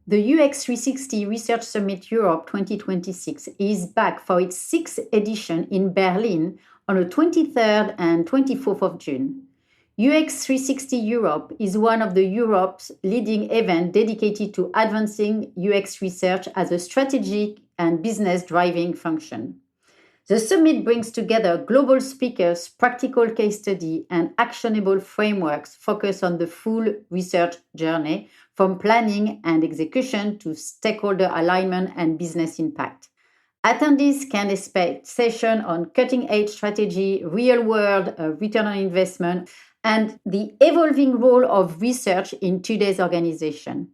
The UX 360 Research Summit Europe 2026 is back for its sixth edition in Berlin on the 23rd and 24th of June. UX 360 Europe is one of the Europe's leading events dedicated to advancing UX research as a strategic and business driving function. The summit brings together global speakers, practical case study, and actionable frameworks focused on the full research journey, from planning and execution to stakeholder alignment and business impact. Attendees can expect sessions on cutting-edge strategy, real-world return on investment, and the evolving role of research in today's organization.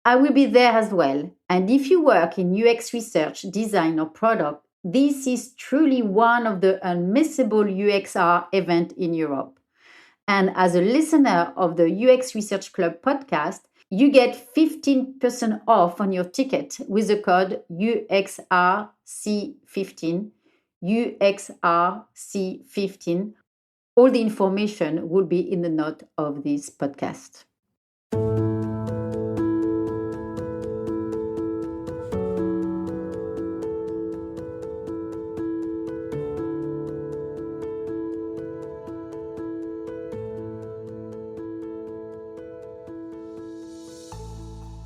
I will be there as well. And if you work in UX research, design, or product, this is truly one of the unmissable UXR events in Europe. And as a listener of the UX Research Club podcast, you get 15% off on your ticket with the code UXRC15. UXRC15. All the information will be in the note of this podcast.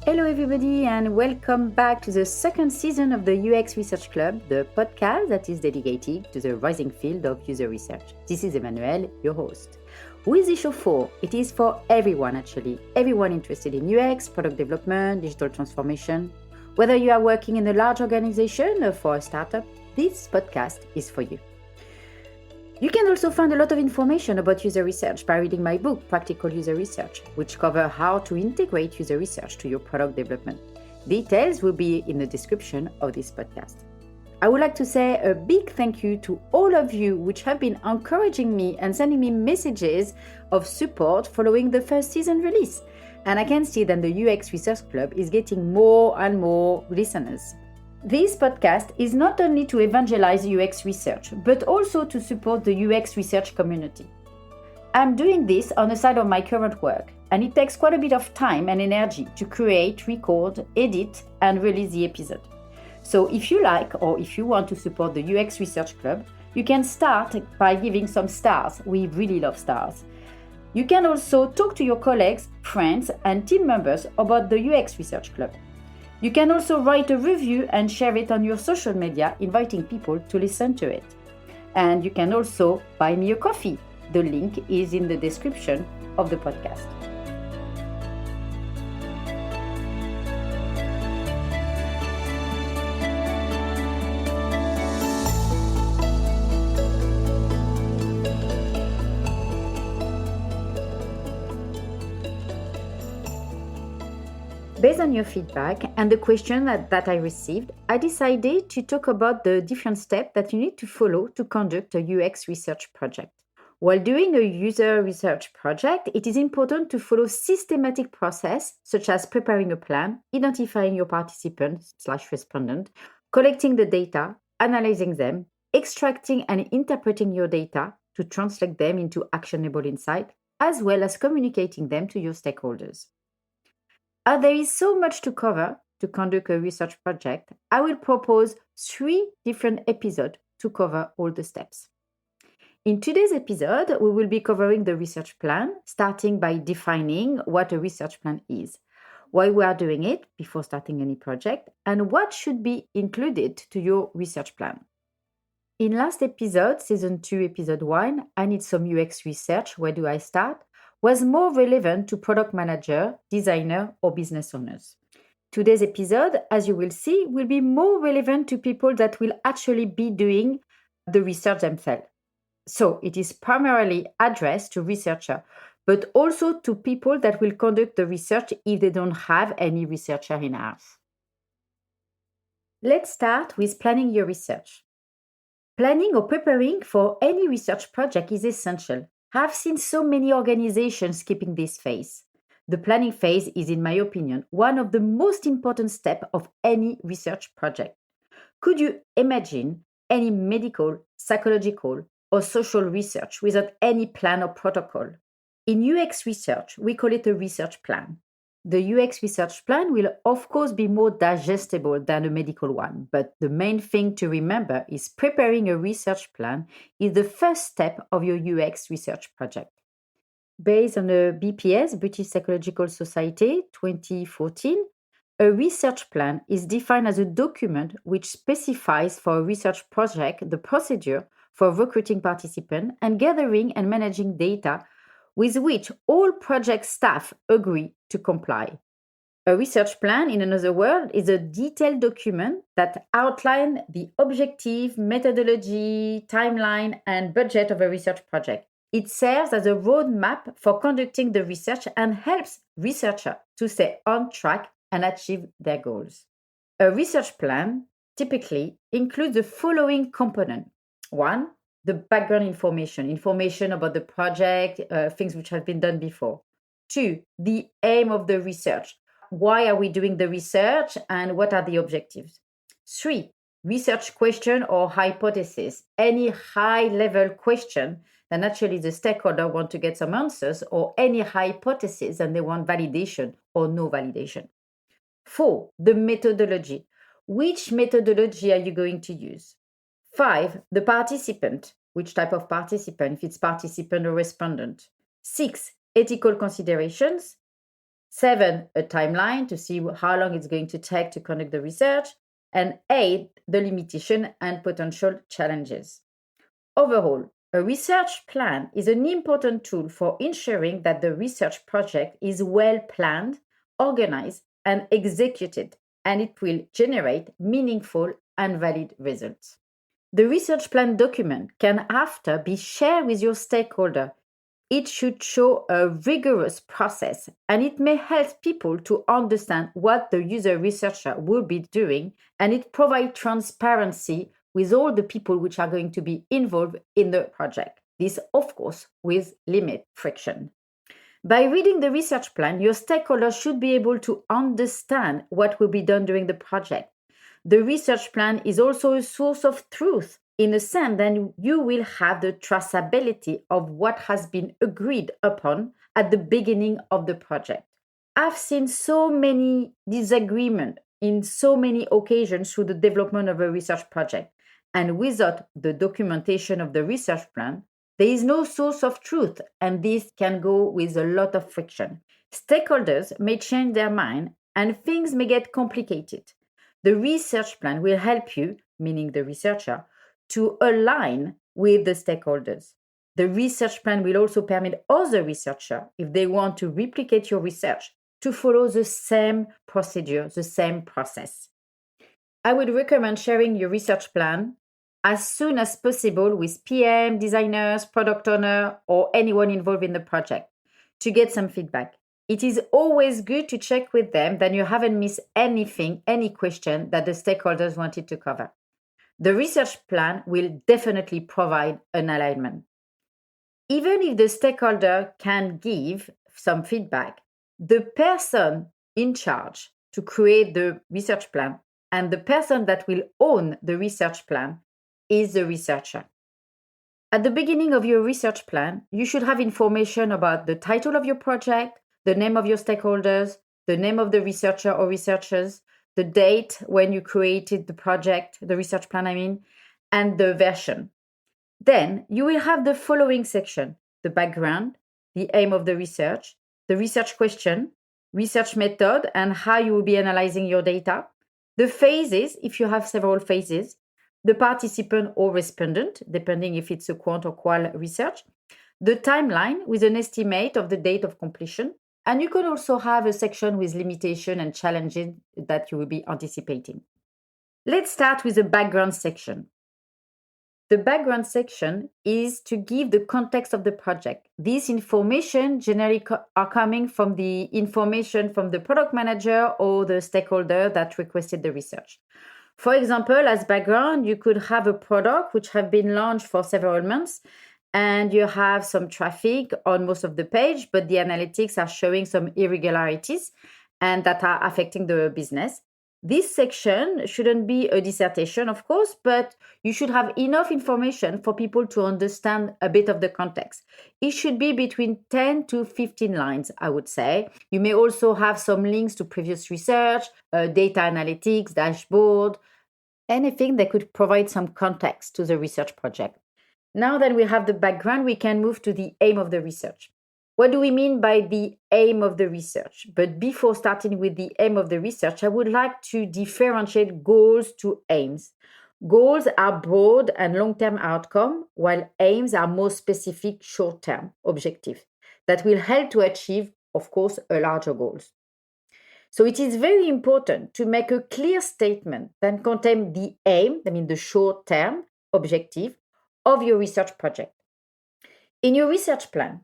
Hello everybody and welcome back to the second season of the UX Research Club, the podcast that is dedicated to the rising field of user research. This is Emmanuel, your host. Who is this show for? It is for everyone actually, everyone interested in UX, product development, digital transformation. Whether you are working in a large organization or for a startup, this podcast is for you. You can also find a lot of information about user research by reading my book, Practical User Research, which covers how to integrate user research to your product development. Details will be in the description of this podcast. I would like to say a big thank you to all of you which have been encouraging me and sending me messages of support following the first season release. And I can see that the UX Research Club is getting more and more listeners. This podcast is not only to evangelize UX research, but also to support the UX research community. I'm doing this on the side of my current work, and it takes quite a bit of time and energy to create, record, edit, and release the episode. So if you like or if you want to support the UX Research Club, you can start by giving some stars. We really love stars. You can also talk to your colleagues, friends, and team members about the UX Research Club. You can also write a review and share it on your social media, inviting people to listen to it. And you can also buy me a coffee. The link is in the description of the podcast. Based on your feedback and the question that I received, I decided to talk about the different steps that you need to follow to conduct a UX research project. While doing a user research project, it is important to follow systematic process, such as preparing a plan, identifying your participants/respondent, collecting the data, analyzing them, extracting and interpreting your data to translate them into actionable insight, as well as communicating them to your stakeholders. As there is so much to cover to conduct a research project, I will propose 3 different episodes to cover all the steps. In today's episode, we will be covering the research plan, starting by defining what a research plan is, why we are doing it before starting any project, and what should be included to your research plan. In last episode, Season 2, Episode 1, I Need Some UX Research, Where Do I Start?, was more relevant to product manager, designer, or business owners. Today's episode, as you will see, will be more relevant to people that will actually be doing the research themselves. So it is primarily addressed to researchers, but also to people that will conduct the research if they don't have any researcher in-house. Let's start with planning your research. Planning or preparing for any research project is essential. I've seen so many organizations skipping this phase. The planning phase is, in my opinion, one of the most important steps of any research project. Could you imagine any medical, psychological, or social research without any plan or protocol? In UX research, we call it a research plan. The UX research plan will, of course, be more digestible than a medical one, but the main thing to remember is preparing a research plan is the first step of your UX research project. Based on the BPS, British Psychological Society 2014, a research plan is defined as a document which specifies for a research project the procedure for recruiting participants and gathering and managing data with which all project staff agree to comply. A research plan, in another word, is a detailed document that outlines the objective, methodology, timeline, and budget of a research project. It serves as a roadmap for conducting the research and helps researchers to stay on track and achieve their goals. A research plan typically includes the following component. One, the background information about the project, things which have been done before. Two, the aim of the research. Why are we doing the research and what are the objectives? Three, research question or hypothesis. Any high-level question that naturally the stakeholder want to get some answers, or any hypothesis and they want validation or no validation. Four, the methodology. Which methodology are you going to use? Five, the participant. Which type of participant, if it's participant or respondent. Six, ethical considerations. Seven, a timeline to see how long it's going to take to conduct the research. And eight, the limitation and potential challenges. Overall, a research plan is an important tool for ensuring that the research project is well planned, organized, and executed, and it will generate meaningful and valid results. The research plan document can after be shared with your stakeholder. It should show a rigorous process, and it may help people to understand what the user researcher will be doing, and it provides transparency with all the people which are going to be involved in the project. This, of course, with limit friction. By reading the research plan, your stakeholders should be able to understand what will be done during the project. The research plan is also a source of truth in a sense that you will have the traceability of what has been agreed upon at the beginning of the project. I've seen so many disagreements in so many occasions through the development of a research project. And without the documentation of the research plan, there is no source of truth, and this can go with a lot of friction. Stakeholders may change their mind, and things may get complicated. The research plan will help you, meaning the researcher, to align with the stakeholders. The research plan will also permit other researchers, if they want to replicate your research, to follow the same procedure, the same process. I would recommend sharing your research plan as soon as possible with PM, designers, product owner, or anyone involved in the project to get some feedback. It is always good to check with them that you haven't missed anything, any question that the stakeholders wanted to cover. The research plan will definitely provide an alignment. Even if the stakeholder can give some feedback, the person in charge to create the research plan and the person that will own the research plan is the researcher. At the beginning of your research plan, you should have information about the title of your project, the name of your stakeholders, the name of the researcher or researchers, the date when you created the project, the research plan, and the version. Then you will have the following section: the background, the aim of the research question, research method, and how you will be analyzing your data, the phases, if you have several phases, the participant or respondent, depending if it's a quant or qual research, the timeline with an estimate of the date of completion, and you can also have a section with limitation and challenges that you will be anticipating. Let's start with the background section. The background section is to give the context of the project. This information generally are coming from the information from the product manager or the stakeholder that requested the research. For example, as background, you could have a product which have been launched for several months, and you have some traffic on most of the page, but the analytics are showing some irregularities and that are affecting the business. This section shouldn't be a dissertation, of course, but you should have enough information for people to understand a bit of the context. It should be between 10 to 15 lines, I would say. You may also have some links to previous research, data analytics, dashboard, anything that could provide some context to the research project. Now that we have the background, we can move to the aim of the research. What do we mean by the aim of the research? But before starting with the aim of the research, I would like to differentiate goals to aims. Goals are broad and long-term outcome, while aims are more specific short-term objectives that will help to achieve, of course, a larger goals. So it is very important to make a clear statement that contains the aim, I mean the short-term objective of your research project. In your research plan,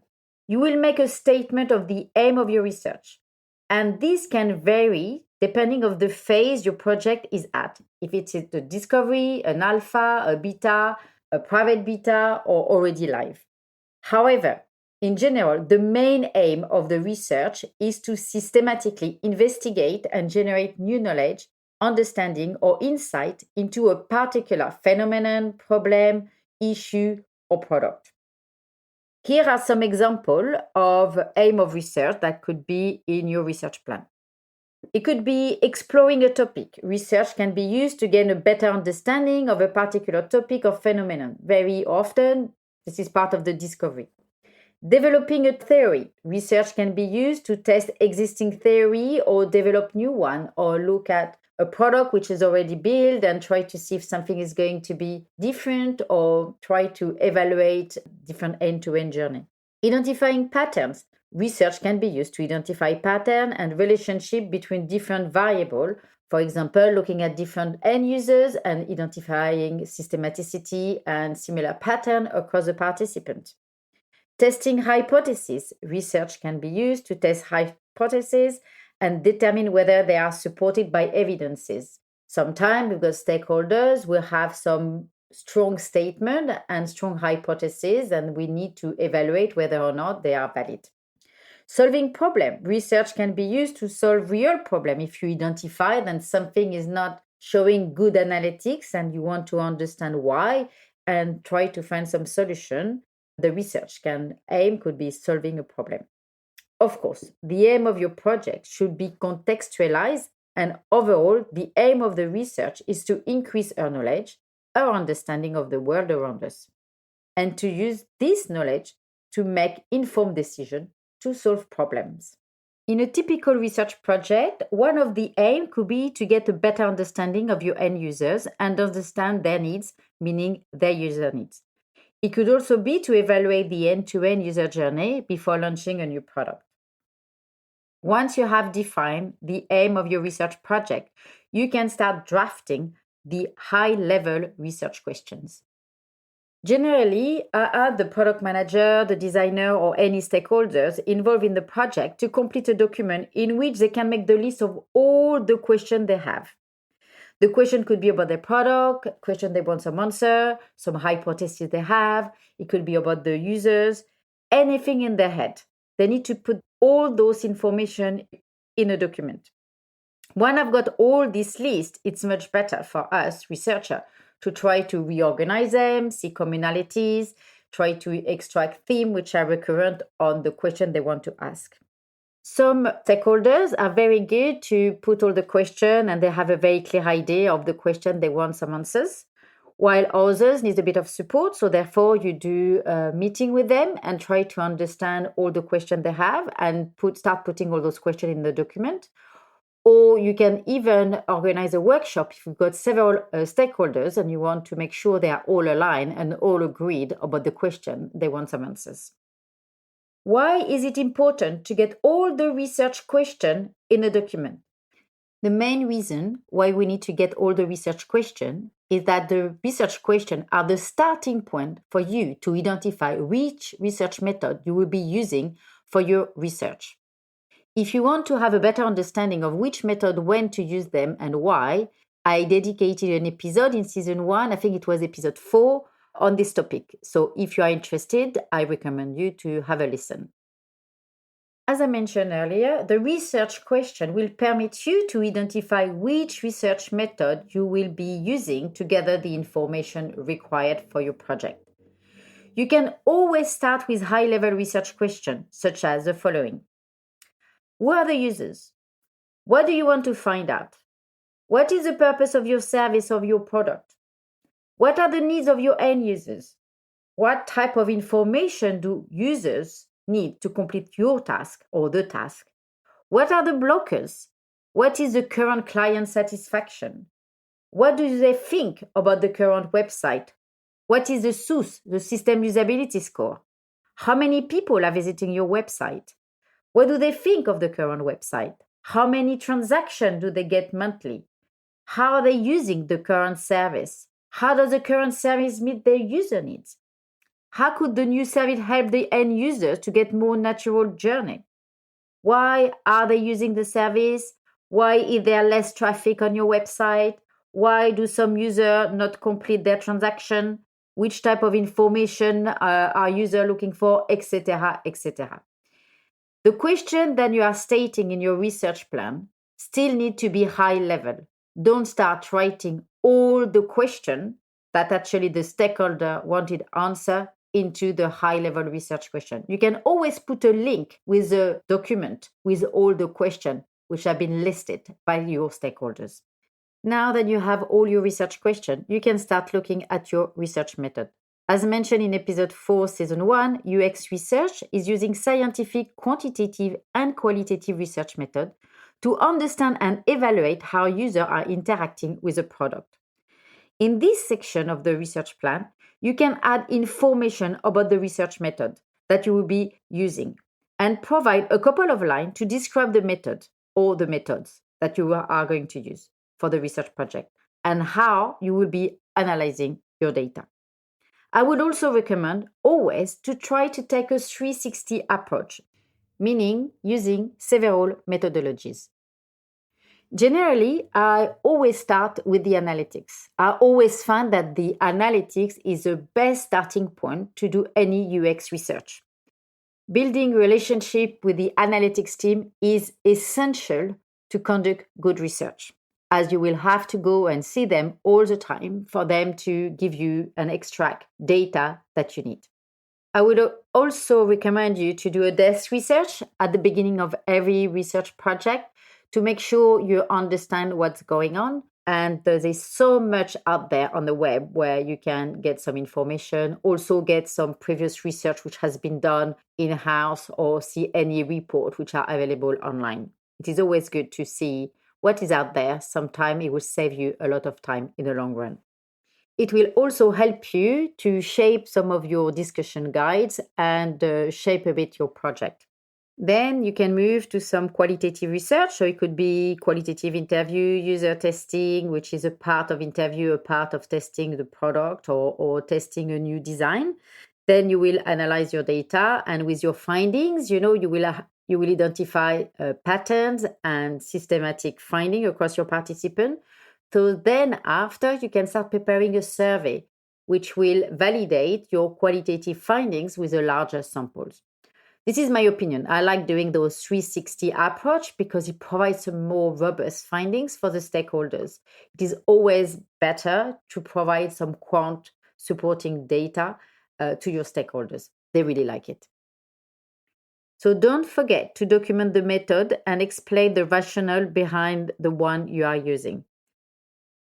you will make a statement of the aim of your research. And this can vary depending on the phase your project is at. If it's a discovery, an alpha, a beta, a private beta, or already live. However, in general, the main aim of the research is to systematically investigate and generate new knowledge, understanding, or insight into a particular phenomenon, problem, issue, or product. Here are some examples of aim of research that could be in your research plan. It could be exploring a topic. Research can be used to gain a better understanding of a particular topic or phenomenon. Very often, this is part of the discovery. Developing a theory. Research can be used to test existing theory or develop new one, or look at a product which is already built and try to see if something is going to be different, or try to evaluate different end-to-end journey. Identifying patterns. Research can be used to identify pattern and relationship between different variables. For example, looking at different end users and identifying systematicity and similar pattern across the participants. Testing hypotheses. Research can be used to test hypotheses and determine whether they are supported by evidences. Sometimes, because stakeholders will have some strong statement and strong hypotheses, and we need to evaluate whether or not they are valid. Solving problem. Research can be used to solve real problem. If you identify that something is not showing good analytics and you want to understand why and try to find some solution, the research could be solving a problem. Of course, the aim of your project should be contextualized, and overall, the aim of the research is to increase our knowledge, our understanding of the world around us, and to use this knowledge to make informed decisions to solve problems. In a typical research project, one of the aims could be to get a better understanding of your end users and understand their needs, meaning their user needs. It could also be to evaluate the end-to-end user journey before launching a new product. Once you have defined the aim of your research project, you can start drafting the high-level research questions. Generally, I ask the product manager, the designer, or any stakeholders involved in the project to complete a document in which they can make the list of all the questions they have. The question could be about their product, question they want some answer, some hypothesis they have. It could be about the users, anything in their head. They need to put all those information in a document. When I've got all this list, it's much better for us researchers to try to reorganize them, see commonalities, try to extract themes which are recurrent on the question they want to ask. Some stakeholders are very good to put all the questions and they have a very clear idea of the question they want some answers, while others need a bit of support. So therefore, you do a meeting with them and try to understand all the questions they have and start putting all those questions in the document. Or you can even organize a workshop if you've got several stakeholders and you want to make sure they are all aligned and all agreed about the question they want some answers. Why is it important to get all the research questions in a document? The main reason why we need to get all the research questions is that the research questions are the starting point for you to identify which research method you will be using for your research. If you want to have a better understanding of which method, when to use them, and why, I dedicated an episode in season 1, I think it was episode 4, on this topic. So if you are interested, I recommend you to have a listen. As I mentioned earlier, the research question will permit you to identify which research method you will be using to gather the information required for your project. You can always start with high-level research questions, such as the following. Who are the users? What do you want to find out? What is the purpose of your service or your product? What are the needs of your end users? What type of information do users need to complete your task or the task? What are the blockers? What is the current client satisfaction? What do they think about the current website? What is the SUS, the system usability score? How many people are visiting your website? What do they think of the current website? How many transactions do they get monthly? How are they using the current service? How does the current service meet their user needs? How could the new service help the end user to get more natural journey? Why are they using the service? Why is there less traffic on your website? Why do some users not complete their transaction? Which type of information are users looking for, etc., etc. The question that you are stating in your research plan still need to be high level. Don't start writing all the question that actually the stakeholder wanted answer into the high level research question. You can always put a link with a document with all the questions which have been listed by your stakeholders. Now that you have all your research questions, you can start looking at your research method. As mentioned in episode 4, season 1, UX research is using scientific, quantitative, and qualitative research method to understand and evaluate how users are interacting with a product. In this section of the research plan, you can add information about the research method that you will be using and provide a couple of lines to describe the method or the methods that you are going to use for the research project and how you will be analyzing your data. I would also recommend always to try to take a 360 approach, meaning using several methodologies. Generally, I always start with the analytics. I always find that the analytics is the best starting point to do any UX research. Building relationship with the analytics team is essential to conduct good research, as you will have to go and see them all the time for them to give you and extract data that you need. I would also recommend you to do a desk research at the beginning of every research project to make sure you understand what's going on. And there's so much out there on the web where you can get some information, also get some previous research which has been done in-house or see any report which are available online. It is always good to see what is out there. Sometimes it will save you a lot of time in the long run. It will also help you to shape some of your discussion guides and shape a bit your project. Then you can move to some qualitative research. So it could be qualitative interview, user testing, which is a part of interview, a part of testing the product or testing a new design. Then you will analyze your data, and with your findings, you will identify patterns and systematic finding across your participant. So then after, you can start preparing a survey, which will validate your qualitative findings with a larger samples. This is my opinion. I like doing those 360 approach because it provides some more robust findings for the stakeholders. It is always better to provide some quant supporting data to your stakeholders. They really like it. So don't forget to document the method and explain the rationale behind the one you are using.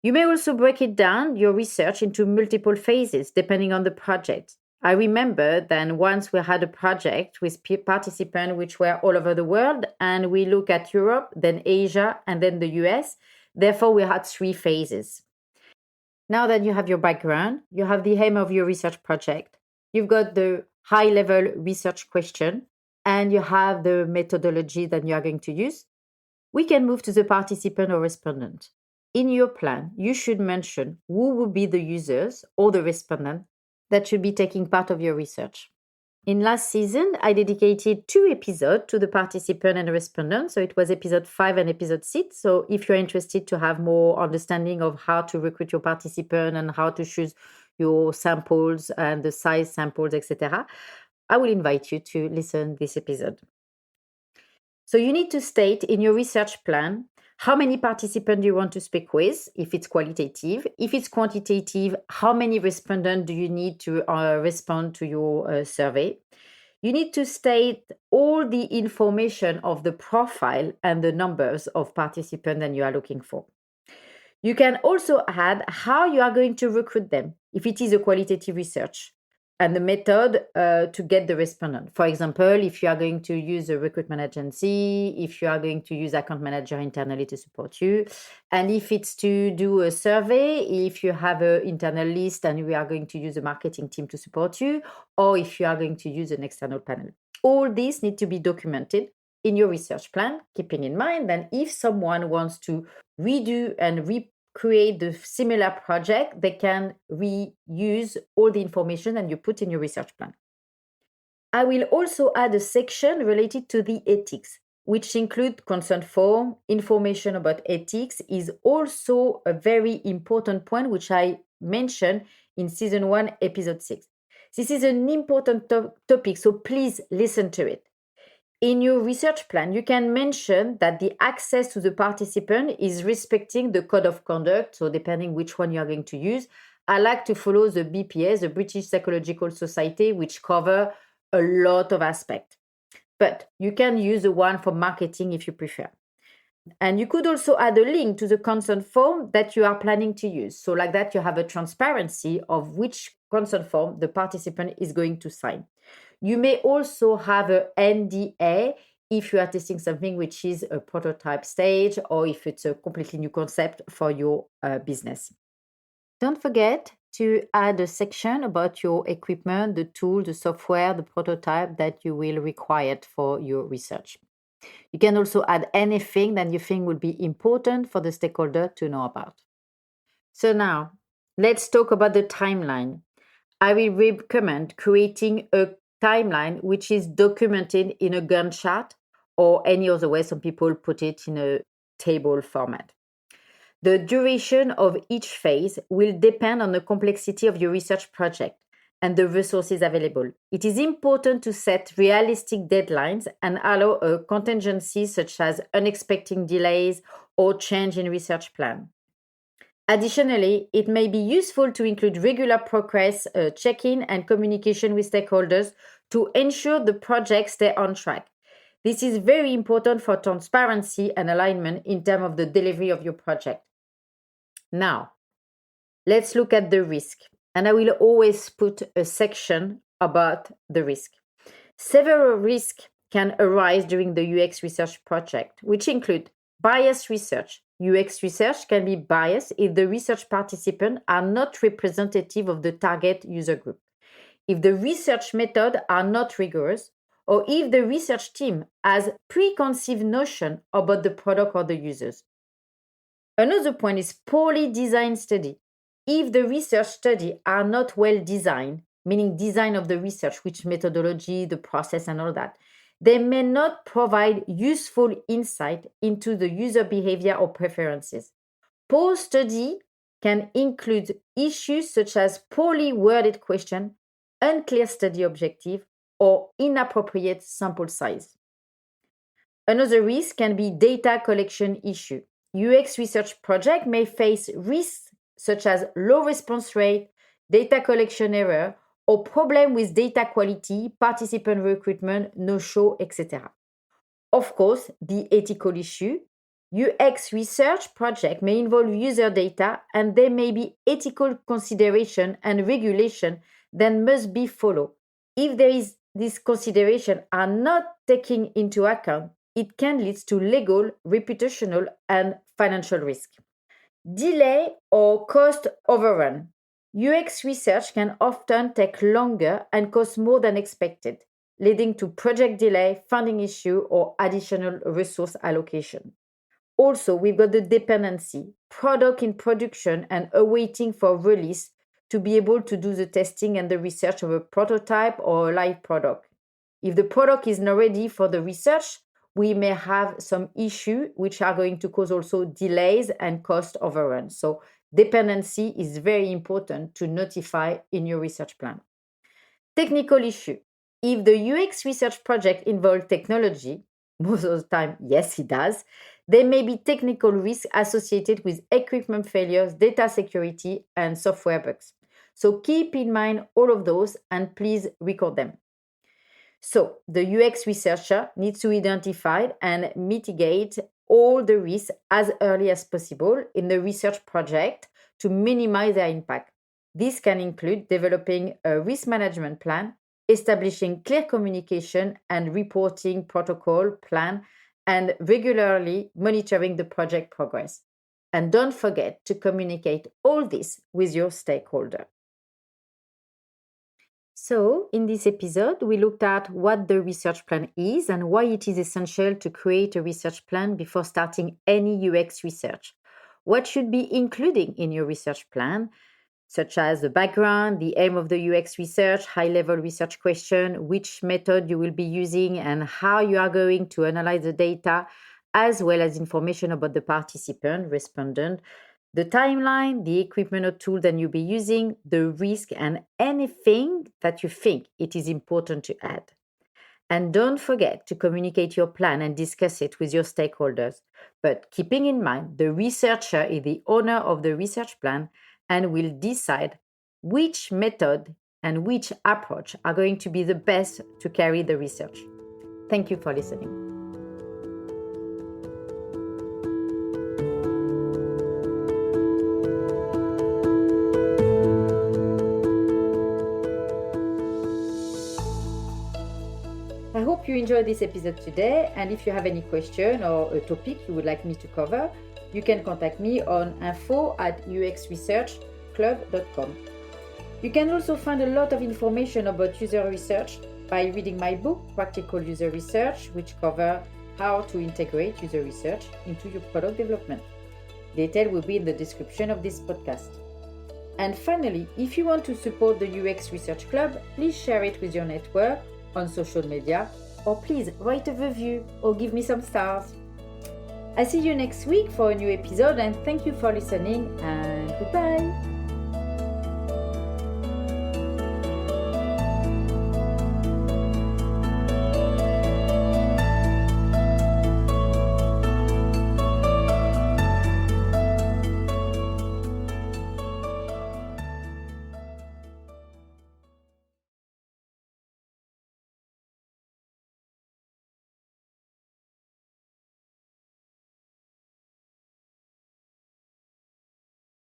You may also break it down, your research, into multiple phases depending on the project. I remember then once we had a project with participants which were all over the world, and we look at Europe, then Asia, and then the US. Therefore, we had 3 phases. Now that you have your background, you have the aim of your research project, you've got the high-level research question, and you have the methodology that you are going to use, we can move to the participant or respondent. In your plan, you should mention who will be the users or the respondent that should be taking part of your research. In last season, I dedicated 2 episodes to the participant and respondent. So it was episode 5 and episode 6. So if you're interested to have more understanding of how to recruit your participant and how to choose your samples and the size samples, etc., I will invite you to listen this episode. So you need to state in your research plan how many participants do you want to speak with, if it's qualitative. If it's quantitative, how many respondents do you need to respond to your survey? You need to state all the information of the profile and the numbers of participants that you are looking for. You can also add how you are going to recruit them, if it is a qualitative research, and the method to get the respondent. For example, if you are going to use a recruitment agency, if you are going to use account manager internally to support you, and if it's to do a survey, if you have an internal list and we are going to use a marketing team to support you, or if you are going to use an external panel. All these need to be documented in your research plan, keeping in mind that if someone wants to redo and recreate the similar project, they can reuse all the information that you put in your research plan. I will also add a section related to the ethics, which include consent form. Information about ethics is also a very important point, which I mentioned in season 1, episode 6. This is an important topic, so please listen to it. In your research plan, you can mention that the access to the participant is respecting the code of conduct. So depending which one you are going to use, I like to follow the BPS, the British Psychological Society, which cover a lot of aspects. But you can use the one for marketing if you prefer. And you could also add a link to the consent form that you are planning to use. So like that, you have a transparency of which consent form the participant is going to sign. You may also have an NDA if you are testing something which is a prototype stage or if it's a completely new concept for your business. Don't forget to add a section about your equipment, the tool, the software, the prototype that you will require for your research. You can also add anything that you think would be important for the stakeholder to know about. So now, let's talk about the timeline. I will recommend creating a timeline which is documented in a Gantt chart or any other way. Some people put it in a table format. The duration of each phase will depend on the complexity of your research project and the resources available. It is important to set realistic deadlines and allow a contingency such as unexpected delays or change in research plan. Additionally, it may be useful to include regular progress check-in and communication with stakeholders to ensure the project stay on track. This is very important for transparency and alignment in terms of the delivery of your project. Now, let's look at the risk. And I will always put a section about the risk. Several risks can arise during the UX research project, which include bias research. UX research can be biased if the research participants are not representative of the target user group, if the research methods are not rigorous, or if the research team has preconceived notion about the product or the users. Another point is poorly designed study. If the research studies are not well designed, meaning design of the research, which methodology, the process, and all that, they may not provide useful insight into the user behavior or preferences. Poor study can include issues such as poorly worded question, unclear study objective, or inappropriate sample size. Another risk can be data collection issue. UX research project may face risks such as low response rate, data collection error, or problem with data quality, participant recruitment, no-show, etc. Of course, the ethical issue. UX research project may involve user data and there may be ethical consideration and regulation that must be followed. If these considerations are not taken into account, it can lead to legal, reputational, and financial risk. Delay or cost overrun. UX research can often take longer and cost more than expected, leading to project delay, funding issue, or additional resource allocation. Also, we've got the dependency, product in production and awaiting for release to be able to do the testing and the research of a prototype or a live product. If the product is not ready for the research, we may have some issue which are going to cause also delays and cost overruns. So dependency is very important to notify in your research plan. Technical issue. If the UX research project involves technology, Most of the time, yes, it does. There may be technical risks associated with equipment failures, data security, and software bugs. So keep in mind all of those and please record them. So the UX researcher needs to identify and mitigate all the risks as early as possible in the research project to minimize their impact. This can include developing a risk management plan, establishing clear communication and reporting protocol plan, and regularly monitoring the project progress. And don't forget to communicate all this with your stakeholder. So, in this episode, we looked at what the research plan is and why it is essential to create a research plan before starting any UX research. What should be included in your research plan, such as the background, the aim of the UX research, high-level research question, which method you will be using, and how you are going to analyze the data, as well as information about the participant, respondent, the timeline, the equipment or tool that you'll be using, the risk, and anything that you think it is important to add. And don't forget to communicate your plan and discuss it with your stakeholders. But keeping in mind, the researcher is the owner of the research plan and will decide which method and which approach are going to be the best to carry the research. Thank you for listening. I hope you enjoyed this episode today, and if you have any question or a topic you would like me to cover, you can contact me on info@uxresearchclub.com. You can also find a lot of information about user research by reading my book, Practical User Research, which covers how to integrate user research into your product development. Detail will be in the description of this podcast. And finally, if you want to support the UX Research Club, please share it with your network on social media, or please write a review or give me some stars. I see you next week for a new episode, and thank you for listening, and goodbye.